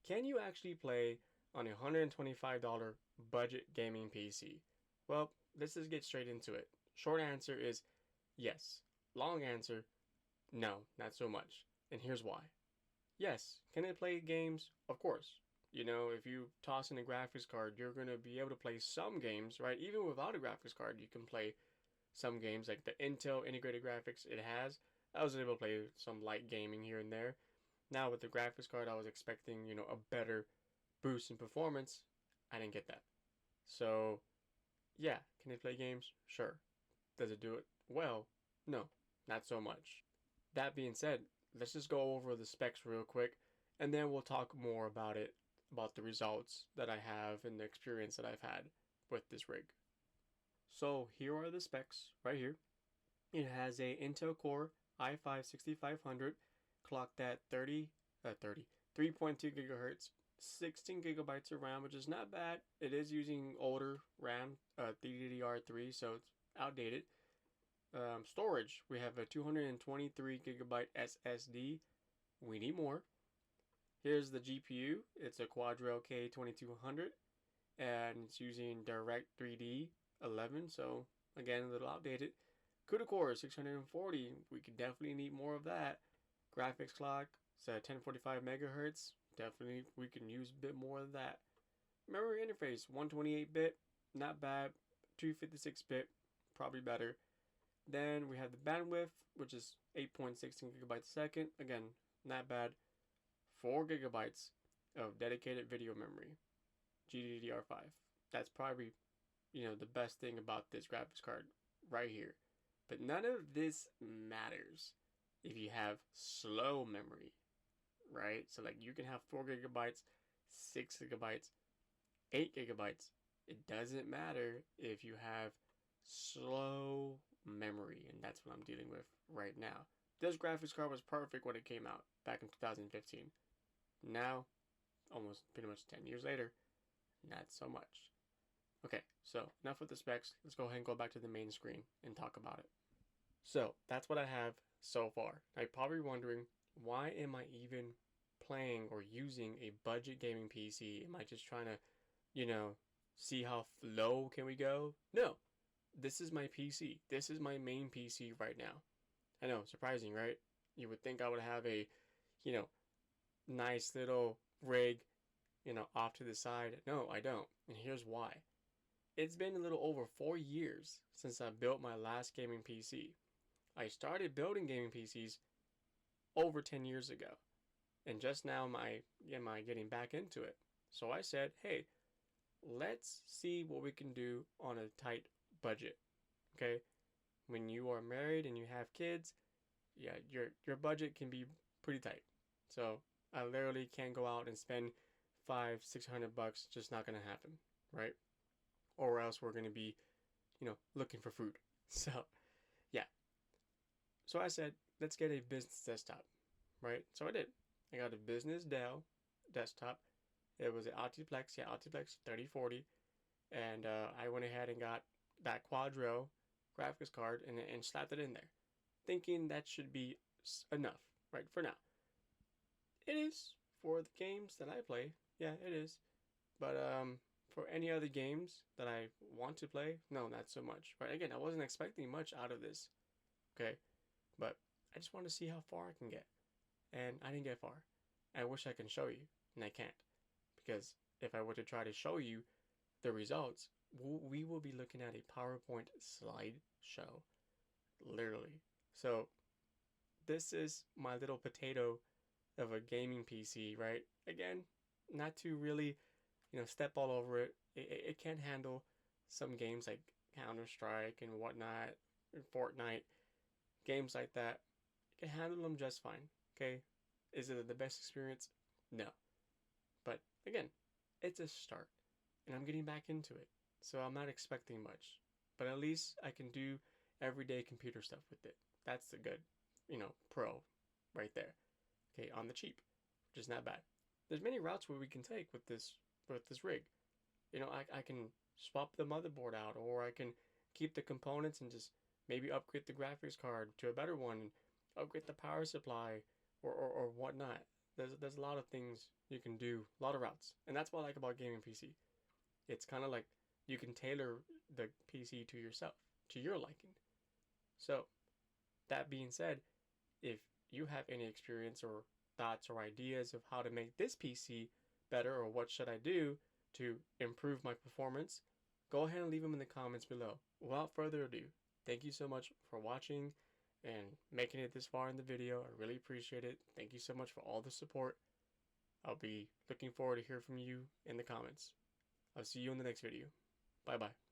Can you actually play on a $125 budget gaming PC? Well, let's just get straight into it. Short answer is yes. Long answer, no, not so much. And here's why. Yes, can it play games? Of course. You know, if you toss in a graphics card, you're going to be able to play some games, right? Even without a graphics card, you can play some games like the Intel integrated graphics it has. I was able to play some light gaming here and there. Now with the graphics card, I was expecting, a better boost in performance. I didn't get that. So, yeah, can it play games? Sure. Does it do it well? No, not so much. That being said, let's just go over the specs real quick and then we'll talk more about it, about the results that I have and the experience that I've had with this rig. So, here are the specs right here. It has a Intel Core i5 6500 clocked at 3.2 gigahertz, 16 gigabytes of RAM, which is not bad. It is using older RAM, DDR3, so it's outdated. Storage, we have a 223 gigabyte SSD. We need more. Here's the GPU. It's a Quadro K2200, and it's using Direct3D 11, so again, a little outdated. CUDA Core 640, we could definitely need more of that. Graphics clock, it's at 1045 megahertz, definitely we can use a bit more of that. Memory interface, 128-bit, not bad. 256-bit, probably better. Then we have the bandwidth, which is 8.16 gigabytes a second, again, not bad. 4 gigabytes of dedicated video memory, GDDR5. That's probably, the best thing about this graphics card right here. But none of this matters if you have slow memory, right? So like you can have 4 gigabytes, 6 gigabytes, 8 gigabytes. It doesn't matter if you have slow memory, and that's what I'm dealing with right now. This graphics card was perfect when it came out back in 2015. Now, almost pretty much 10 years later, not so much. Okay, so enough with the specs. Let's go ahead and go back to the main screen and talk about it. So that's what I have so far. Now you're probably wondering, why am I even playing or using a budget gaming PC? Am I just trying to, see how low can we go? No, this is my PC. This is my main PC right now. I know, surprising, right? You would think I would have a, you know, nice little rig, off to the side. No, I don't. And here's why. It's been a little over 4 years since I built my last gaming PC. I started building gaming PCs over 10 years ago. And just now am I getting back into it. So I said, hey, let's see what we can do on a tight budget. Okay? When you are married and you have kids, yeah, your budget can be pretty tight. So I literally can't go out and spend 500-600 bucks. Just not gonna happen, right? Or else we're gonna be, looking for food. So yeah. So I said, let's get a business desktop, right? So I did. I got a business Dell desktop. It was an Altiplex 3040, and I went ahead and got that Quadro graphics card and slapped it in there, thinking that should be enough, right, for now. It is for the games that I play. Yeah, it is. But for any other games that I want to play, no, not so much. Right? Again, I wasn't expecting much out of this. Okay, but I just want to see how far I can get, and I didn't get far. I wish I can show you, and I can't, because if I were to try to show you the results, we will be looking at a PowerPoint slideshow, literally. So this is my little potato of a gaming PC, right? Again, not to really, step all over it. It can handle some games like Counter-Strike and whatnot, and Fortnite, games like that. It can handle them just fine, okay? Is it the best experience? No. But again, it's a start, and I'm getting back into it, so I'm not expecting much. But at least I can do everyday computer stuff with it. That's the good, pro right there. Okay, on the cheap, which is not bad. There's many routes where we can take with this rig. I can swap the motherboard out, or I can keep the components and just maybe upgrade the graphics card to a better one, and upgrade the power supply, or whatnot. There's a lot of things you can do, a lot of routes, and that's what I like about gaming PC. It's kind of like you can tailor the PC to yourself, to your liking. So that being said, if you have any experience or thoughts or ideas of how to make this PC better or what should I do to improve my performance, go ahead and leave them in the comments below. Without further ado, thank you so much for watching and making it this far in the video. I really appreciate it. Thank you so much for all the support. I'll be looking forward to hear from you in the comments. I'll see you in the next video. Bye bye.